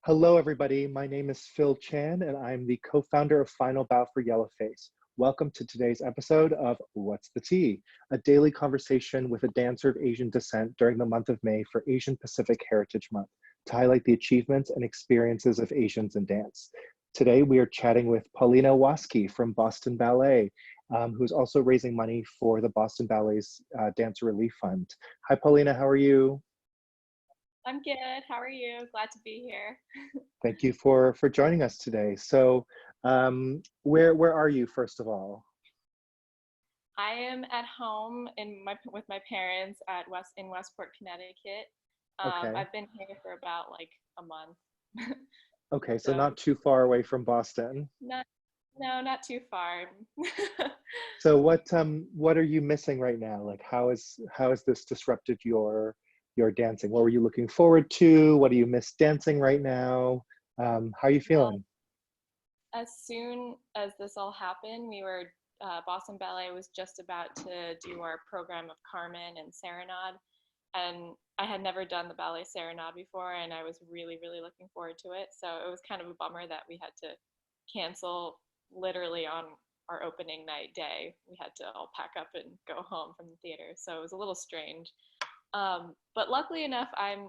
Hello, everybody. My name is Phil Chan, and I'm the co-founder of Final Bow for Yellowface. Welcome to today's episode of What's the Tea, a daily conversation with a dancer of Asian descent during the month of May for Asian Pacific Heritage Month to highlight the achievements and experiences of Asians in dance. Today, we are chatting with Paulina Waski from Boston Ballet, who's also raising money for the Boston Ballet's Dancer Relief Fund. Hi, Paulina. How are you? I'm good. How are you? Glad to be here. Thank you for joining us today. So, where are you, first of all? I am at home with my parents in Westport, Connecticut. Okay. I've been here for about like a month. Okay, so So not too far away from Boston. not no, not too far. So what are you missing right now? Like how has this disrupted your dancing? What were you looking forward to? What do you miss dancing right now? How are you Well, feeling? as soon as this all happened, Boston Ballet was just about to do our program of Carmen and Serenade, and I had never done the ballet Serenade before, and I was really, really looking forward to it. So it was kind of a bummer that we had to cancel literally on our opening night day. We had to all pack up and go home from the theater, so it was a little strange. But luckily enough, I'm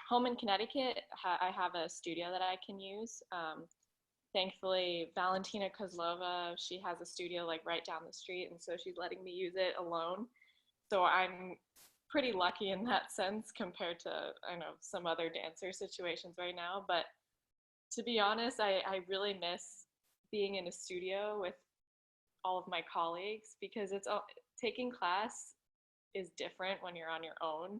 home in Connecticut. I have a studio that I can use. Thankfully, Valentina Kozlova, she has a studio like right down the street, and so she's letting me use it alone. So I'm pretty lucky in that sense compared to, I know, some other dancer situations right now. But to be honest, I really miss being in a studio with all of my colleagues because taking class is different when you're on your own,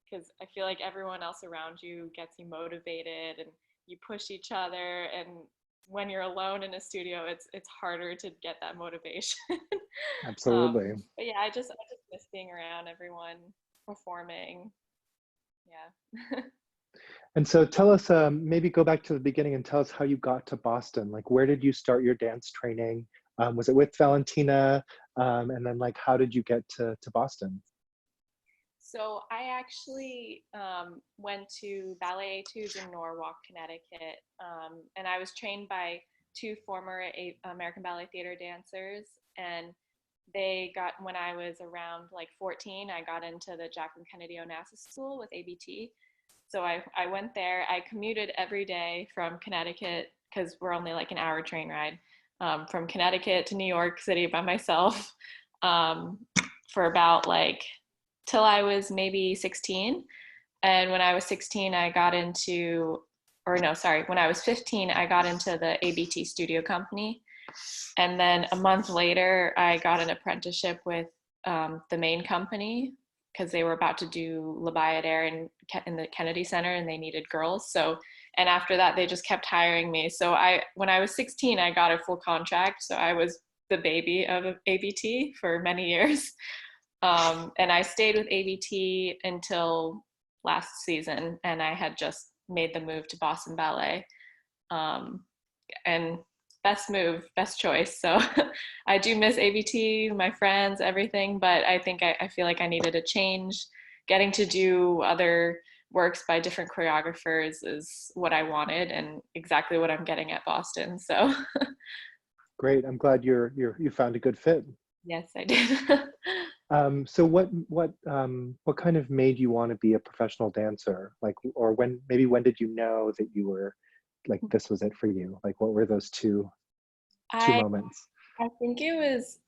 because I feel like everyone else around you gets you motivated and you push each other, and when you're alone in a studio it's harder to get that motivation. Absolutely. But yeah, I just miss being around everyone performing. Yeah. And so tell us, maybe go back to the beginning and tell us how you got to Boston. Like, where did you start your dance training? Was it with Valentina? And then, like, how did you get to Boston? So I actually went to Ballet Etudes in Norwalk, Connecticut, and I was trained by two former American Ballet Theater dancers. And when I was around like 14, I got into the Jacqueline Kennedy Onassis School with ABT. So I went there. I commuted every day from Connecticut, because we're only like an hour train ride, from Connecticut to New York City by myself, um, for about like till I was maybe 16. And when I was 16, I got into, or no, sorry, when I was 15, I got into the ABT studio company. And then a month later, I got an apprenticeship with the main company, because they were about to do La Bayadere in the Kennedy Center, and they needed girls. So, and after that, they just kept hiring me. So when I was 16, I got a full contract. So I was the baby of ABT for many years. And I stayed with ABT until last season, and I had just made the move to Boston Ballet. And best move, best choice. So I do miss ABT, my friends, everything, but I think I feel like I needed a change. Getting to do other works by different choreographers is what I wanted, and exactly what I'm getting at Boston. So Great. I'm glad you found a good fit. yes, I did. So what kind of made you want to be a professional dancer? Like, or when did you know that you were like this was it for you? Like, what were those two I moments? I think it was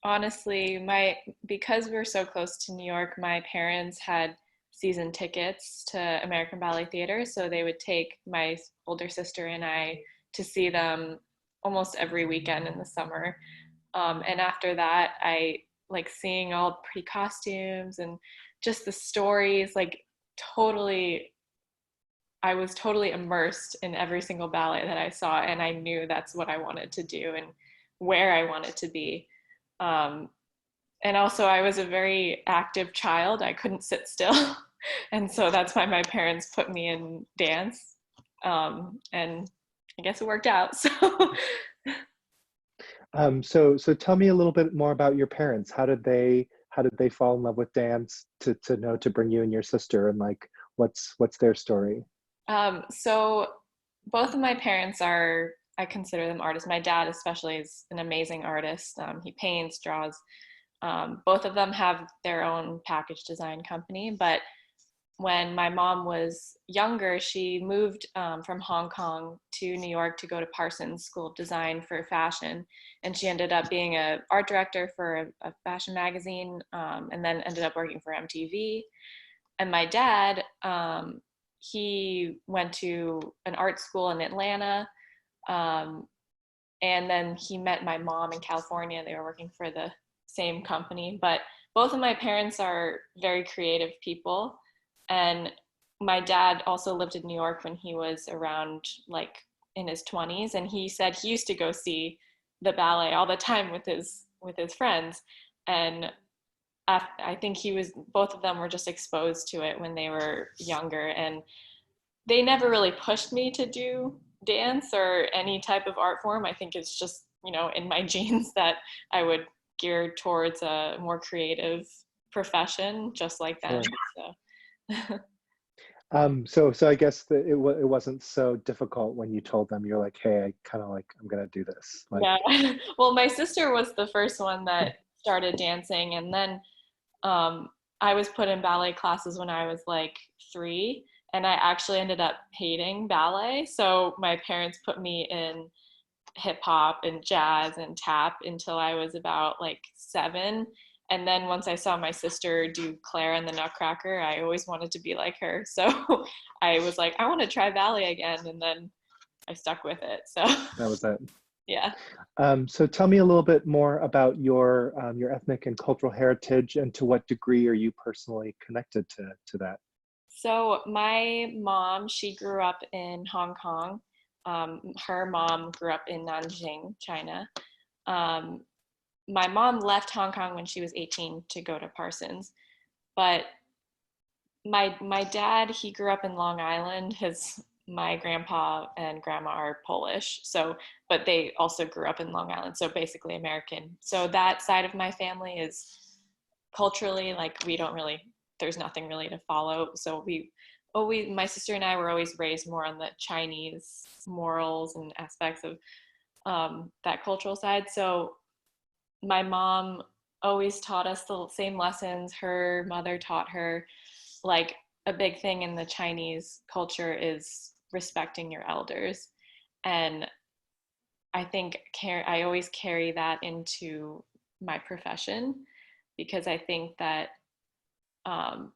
honestly because we're so close to New York, my parents had season tickets to American Ballet Theater, so they would take my older sister and I to see them almost every weekend in the summer. And after that, I like seeing all the pretty costumes and just the stories, like totally, I was totally immersed in every single ballet that I saw, and I knew that's what I wanted to do and where I wanted to be. Um, and also, I was a very active child. I couldn't sit still. And so that's why my parents put me in dance. And I guess it worked out. So So tell me a little bit more about your parents. How did they fall in love with dance to know to bring you and your sister, and like what's their story? So Both of my parents are, I consider them artists. My dad especially is an amazing artist. He paints, draws. Both of them have their own package design company, but when my mom was younger, she moved from Hong Kong to New York to go to Parsons School of Design for fashion. And she ended up being an art director for a fashion magazine, and then ended up working for MTV. And my dad, he went to an art school in Atlanta. Um, and then he met my mom in California. They were working for the same company. But both of my parents are very creative people. And my dad also lived in New York when he was around like in his 20s. And he said he used to go see the ballet all the time with his friends. And I think both of them were just exposed to it when they were younger. And they never really pushed me to do dance or any type of art form. I think it's just, in my genes that I would gear towards a more creative profession, just like them. Sure. So. So I guess that it wasn't so difficult when you told them. You're like, hey, I kind of like, I'm gonna do this. Like, Yeah. Well, my sister was the first one that started dancing, and then I was put in ballet classes when I was like 3, and I actually ended up hating ballet. So my parents put me in hip hop and jazz and tap until I was about like 7. And then once I saw my sister do Claire and the Nutcracker, I always wanted to be like her. So I was like, I want to try ballet again. And then I stuck with it. So that was it. yeah. So tell me a little bit more about your ethnic and cultural heritage, and to what degree are you personally connected to that? So my mom, she grew up in Hong Kong. Her mom grew up in Nanjing, China. Um, my mom left Hong Kong when she was 18 to go to Parsons, but my dad, he grew up in Long Island. My grandpa and grandma are Polish, so but they also grew up in Long Island, so basically American. So that side of my family is culturally like we don't really, there's nothing really to follow. So my sister and I were always raised more on the Chinese morals and aspects of that cultural side. So my mom always taught us the same lessons her mother taught her. Like a big thing in the Chinese culture is respecting your elders. And I think I always carry that into my profession, because I think that, um,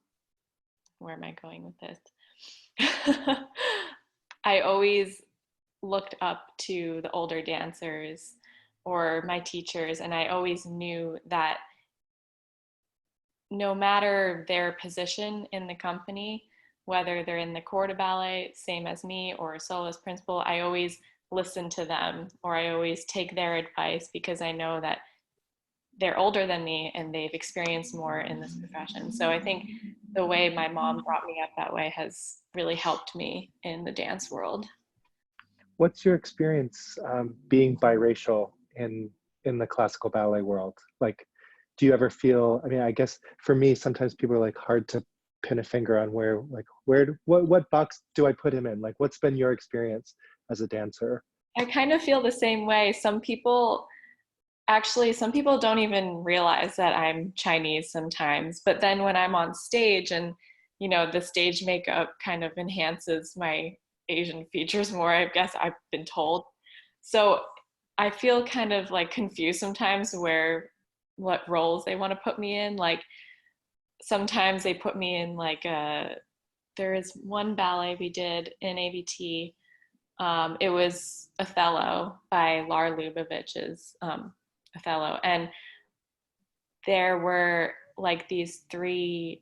where am I going with this? I always looked up to the older dancers or my teachers, and I always knew that no matter their position in the company, whether they're in the corps de ballet, same as me, or a soloist principal, I always listen to them, or I always take their advice, because I know that they're older than me and they've experienced more in this profession. So I think the way my mom brought me up that way has really helped me in the dance world. What's your experience being biracial in the classical ballet world? Like, do you ever feel? I mean, I guess for me, sometimes people are like hard to pin a finger on what box do I put him in? Like, what's been your experience as a dancer? I kind of feel the same way. Some people don't even realize that I'm Chinese sometimes, but then when I'm on stage and, the stage makeup kind of enhances my Asian features more, I guess I've been told. So I feel kind of like confused sometimes what roles they want to put me in. Like sometimes they put me in there is one ballet we did in ABT. It was Othello by Lar Lubovich's Othello. And there were like these 3,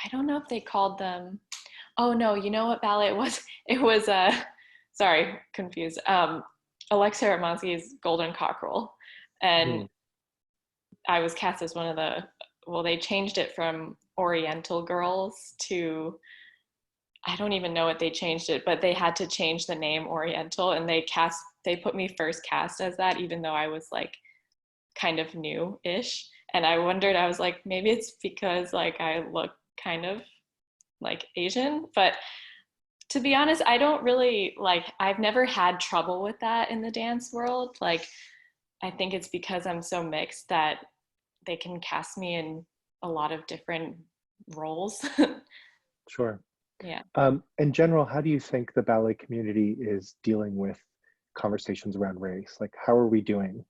I don't know if they called them, oh no, you know what ballet it was? It was, sorry, confused. Alexei Ratmansky's Golden Cockerel. And Mm. I was cast as they changed it from Oriental Girls to, I don't even know what they changed it, but they had to change the name Oriental, and they put me first cast as that, even though I was like kind of new-ish. And I was like, maybe it's because like I look kind of like Asian, but To be honest, I don't really I've never had trouble with that in the dance world. Like, I think it's because I'm so mixed that they can cast me in a lot of different roles. Sure. Yeah. In general, how do you think the ballet community is dealing with conversations around race? Like, how are we doing?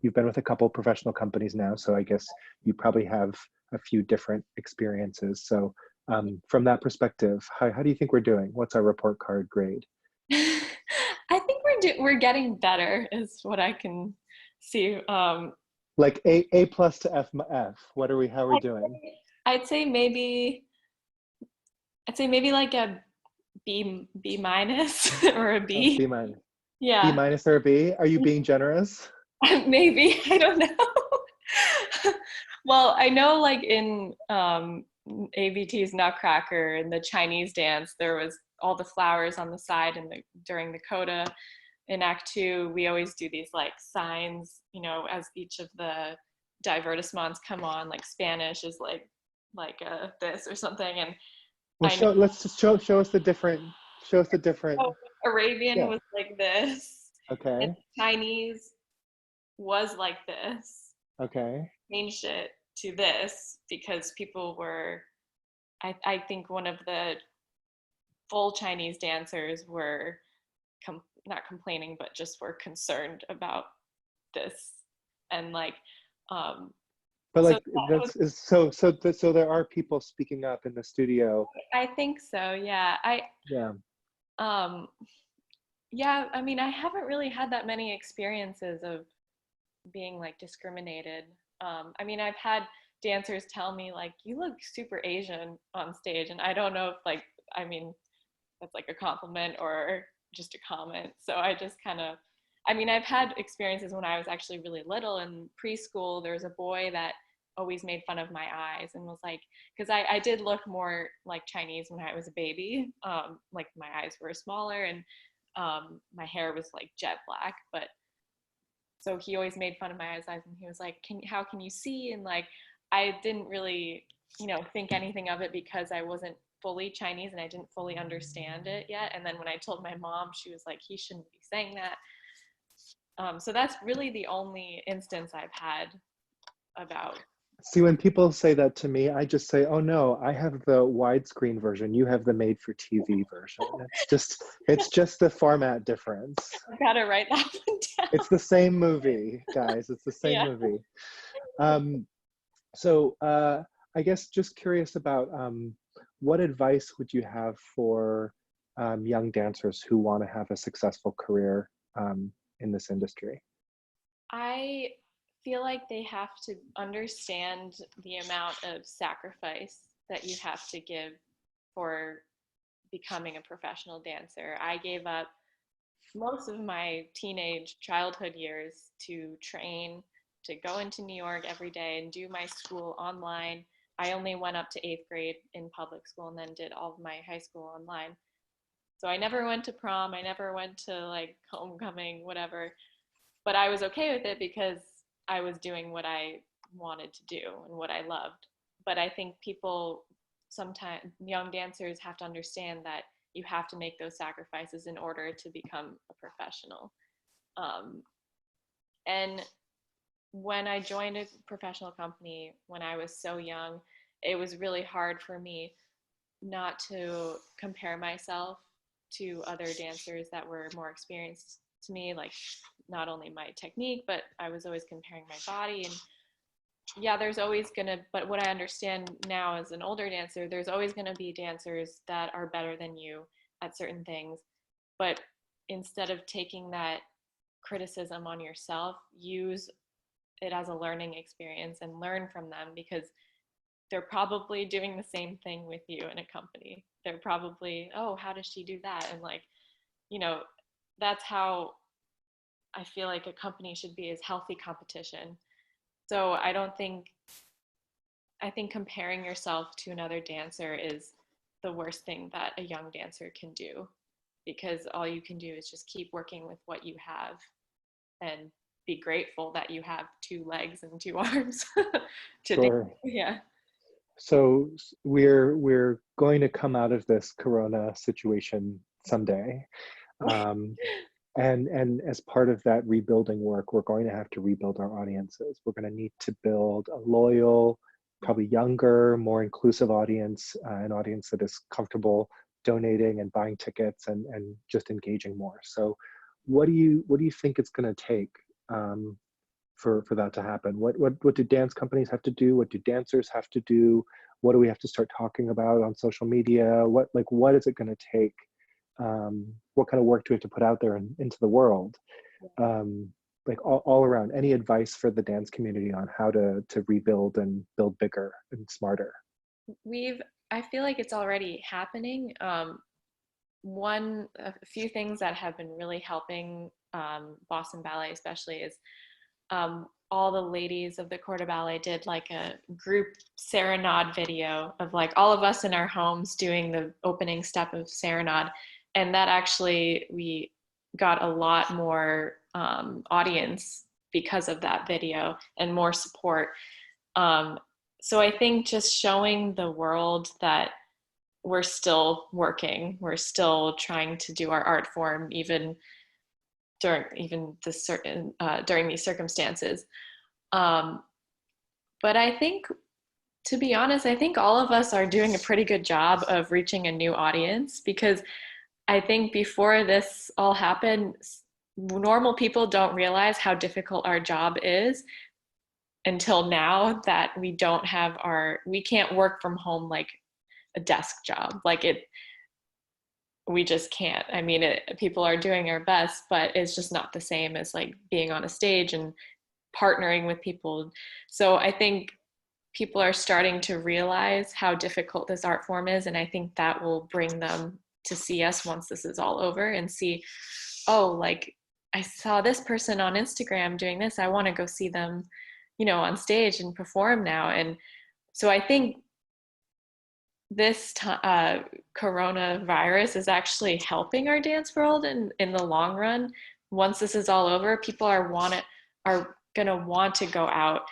You've been with a couple professional companies now, so I guess you probably have a few different experiences. So from that perspective, how do you think we're doing? What's our report card grade? I think we're getting better, is what I can see. Like A plus to F. How are we I'd doing? say, I'd say maybe I'd say maybe like a B minus or a Oh, B. B Yeah, minus or a B? Are you being generous? maybe. I don't know. Well, I know like in ABT's Nutcracker in the Chinese dance, there was all the flowers on the side and during the coda. In Act Two, we always do these like signs, as each of the divertissements come on, like Spanish is this or something, and Well, I know let's just show us the different. Show us the different. Arabian Yeah. was like this, and Okay. Chinese was like this. Okay. Changed it to this because people were, I think one of the full Chinese dancers were not complaining, but just were concerned about this. And But so like that was, that's is so there are people speaking up in the studio. I think so. Yeah. Yeah. Um, yeah, I mean, I haven't really had that many experiences of being like discriminated. I mean, I've had dancers tell me like, "You look super Asian on stage," and I don't know if I mean, that's like a compliment or just a comment. So I just kind of, I mean, I've had experiences when I was actually really little in preschool. There was a boy that always made fun of my eyes and was like, because I did look more like Chinese when I was a baby. Like my eyes were smaller and my hair was like jet black, but so he always made fun of my eyes and he was like, how can you see? And like I didn't really think anything of it because I wasn't fully Chinese and I didn't fully understand it yet. And then when I told my mom, she was like, he shouldn't be saying that. So that's really the only instance I've had about. See, when people say that to me, I just say, "Oh no, I have the widescreen version. You have the made-for-TV version." It's just the format difference. I've got to write that one down. It's the same movie, guys. It's the same Yeah. movie. Um, so I guess just curious about what advice would you have for young dancers who want to have a successful career in this industry? I feel like they have to understand the amount of sacrifice that you have to give for becoming a professional dancer. I gave up most of my teenage childhood years to train, to go into New York every day and do my school online. I only went up to eighth grade in public school and then did all of my high school online. So I never went to prom. I never went to like homecoming, whatever. But I was okay with it because I was doing what I wanted to do and what I loved. But I think people sometimes, young dancers have to understand that you have to make those sacrifices in order to become a professional. Um, and when I joined a professional company when I was so young, it was really hard for me not to compare myself to other dancers that were more experienced to me, like not only my technique, but I was always comparing my body. And yeah, there's always gonna, but what I understand now as an older dancer, there's always gonna be dancers that are better than you at certain things. But instead of taking that criticism on yourself, use it as a learning experience and learn from them because they're probably doing the same thing with you in a company. They're probably, oh, how does she do that? And like, you know, that's how I feel like a company should be, is healthy competition. So I think comparing yourself to another dancer is the worst thing that a young dancer can do because all you can do is just keep working with what you have and be grateful that you have two legs and two arms to do. Sure. Yeah. we're going to come out of this Corona situation someday. Um, and as part of that rebuilding work, we're going to have to rebuild our audiences. We're going to need to build a loyal, probably younger, more inclusive audience, an audience that is comfortable donating and buying tickets and just engaging more. So what do you think it's going to take for that to happen? What do dance companies have to do? What do dancers have to do? What do we have to start talking about on social media? What is it going to take? What kind of work do we have to put out there into the world? All around, any advice for the dance community on how to rebuild and build bigger and smarter? I feel like it's already happening. A few things that have been really helping Boston Ballet especially is all the ladies of the Corps de Ballet did like a group serenade video of like all of us in our homes doing the opening step of serenade. And that actually, we got a lot more audience because of that video and more support. So I think just showing the world that we're still working, we're still trying to do our art form even during these circumstances. But I think, to be honest, I think all of us are doing a pretty good job of reaching a new audience, because I think before this all happened, normal people don't realize how difficult our job is until now that we can't work from home like a desk job. We just can't. I mean, people are doing our best, but it's just not the same as like being on a stage and partnering with people. So I think people are starting to realize how difficult this art form is, and I think that will bring them to see us once this is all over and see, oh, like I saw this person on Instagram doing this, I want to go see them, on stage and perform now. And so I think this coronavirus is actually helping our dance world in the long run. Once this is all over, people are gonna want to go out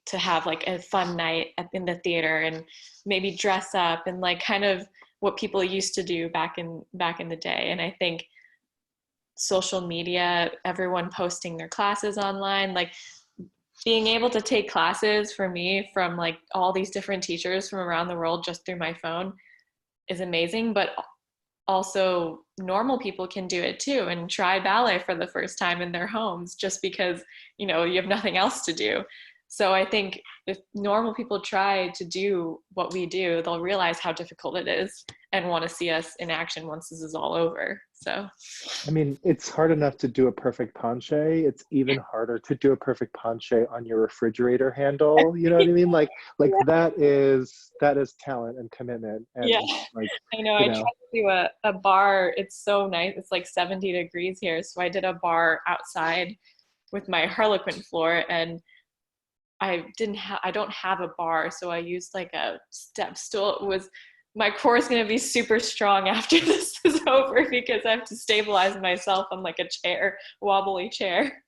to have like a fun night in the theater and maybe dress up and like kind of what people used to do back in the day. And I think social media, everyone posting their classes online, like being able to take classes for me from like all these different teachers from around the world just through my phone is amazing. But also normal people can do it too and try ballet for the first time in their homes just because, you have nothing else to do. So I think if normal people try to do what we do, they'll realize how difficult it is and want to see us in action once this is all over. So, I mean, it's hard enough to do a perfect penché. It's even harder to do a perfect penché on your refrigerator handle. You know what I mean? yeah. that is talent and commitment. And Yeah, like, I know. I tried to do a bar. It's so nice. It's like 70 degrees here. So I did a bar outside with my Harlequin floor, and I don't have a bar, so I used like a step stool. My core is going to be super strong after this is over because I have to stabilize myself on like a wobbly chair.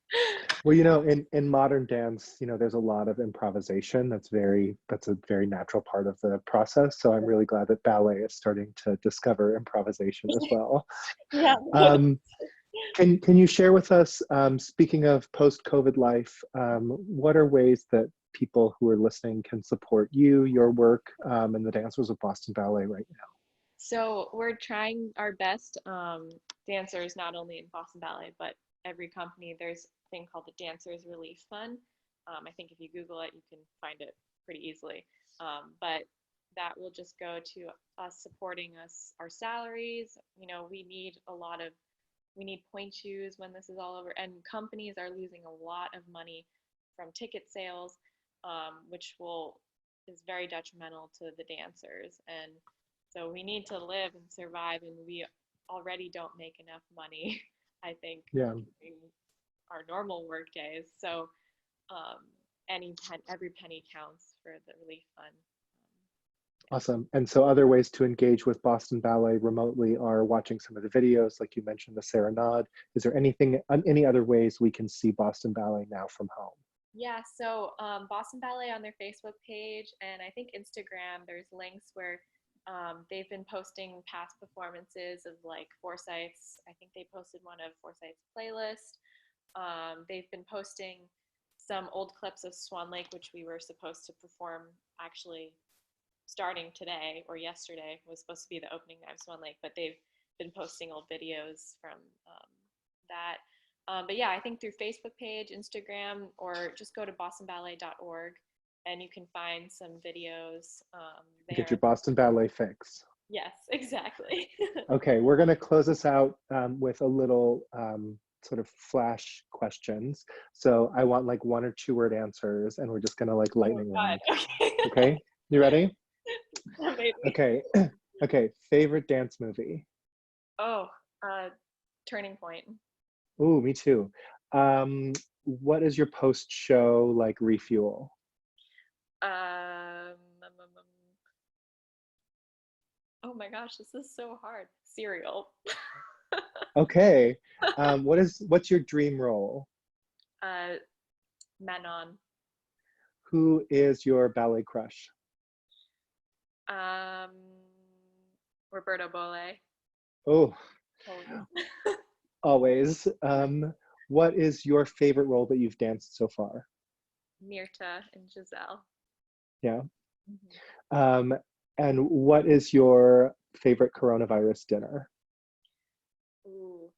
well, in modern dance, there's a lot of improvisation. That's a very natural part of the process. So I'm really glad that ballet is starting to discover improvisation as well. Yeah. Can you share with us, speaking of post-COVID life, what are ways that people who are listening can support you, your work, and the dancers of Boston Ballet right now? So we're trying our best. Dancers, not only in Boston Ballet, but every company, there's a thing called the Dancers Relief Fund. I think if you Google it, you can find it pretty easily. But that will just go to us supporting our salaries. We need point shoes when this is all over, and companies are losing a lot of money from ticket sales, which is very detrimental to the dancers. And so we need to live and survive, and we already don't make enough money, I think, Yeah. in our normal work days. So every penny counts for the relief fund. Awesome. And so other ways to engage with Boston Ballet remotely are watching some of the videos, like you mentioned, the Serenade. Is there any other ways we can see Boston Ballet now from home? Yeah, so Boston Ballet on their Facebook page and I think Instagram, there's links where they've been posting past performances of like Forsyth's. I think they posted one of Forsyth's playlist. They've been posting some old clips of Swan Lake, which we were supposed to perform actually starting today or yesterday was supposed to be the opening night of Swan Lake, but they've been posting old videos from that. But yeah, I think through Facebook page, Instagram, or just go to bostonballet.org and you can find some videos Get there. your Boston Ballet fix. Yes, exactly. Okay, we're going to close this out with a little sort of flash questions. So I want like 1 or 2 word answers, and we're just going to like Oh lightning God. round. Okay. Okay, you ready? Maybe. Okay, okay. Favorite dance movie? Oh, Turning Point. Ooh, me too. What is your post-show like refuel? Um, um, um, um, oh my gosh, this is so hard. Cereal. Okay. What's your dream role? uh, Manon. Who is your ballet crush? Um, Roberto Bolle. Oh, Always. always. What is your favorite role that you've danced so far? Mirta and Giselle. Yeah. Mhm. Um, and what is your favorite coronavirus dinner? Ooh.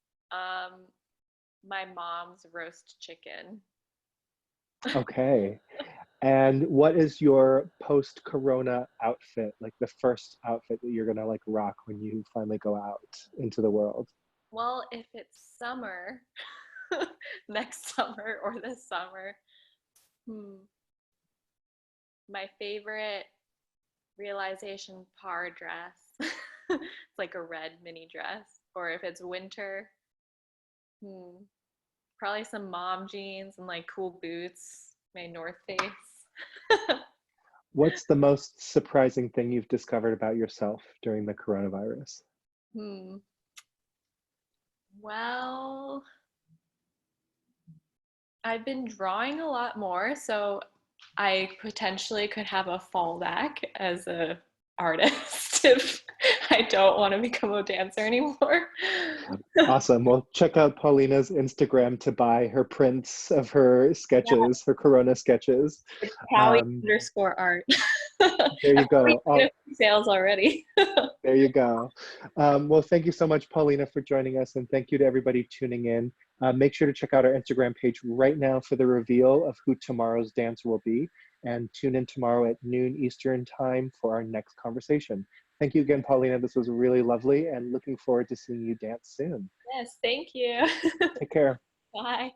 My mom's roast chicken. Okay. And what is your post-corona outfit, like the first outfit that you're gonna like rock when you finally go out into the world? Well, if it's summer, next summer or this summer, hmm, my favorite realization par dress. It's like a red mini dress. Or if it's winter, hmm, probably some mom jeans and like cool boots, my North Face. What's the most surprising thing you've discovered about yourself during the coronavirus? Hmm. Well, I've been drawing a lot more, so I potentially could have a fallback as a artist if I don't want to become a dancer anymore. Awesome. Well, check out Paulina's Instagram to buy her prints of her Yeah, sketches, her corona sketches. it's Callie Um, underscore art. there I've you already go. made a few sales already. There you go. Well, thank you so much, Paulina, for joining us, and thank you to everybody tuning in. Make sure to check out our Instagram page right now for the reveal of who tomorrow's dancer will be, and tune in tomorrow at noon Eastern time for our next conversation. Thank you again, Paulina. This was really lovely, and looking forward to seeing you dance soon. Yes, thank you. Take care. Bye.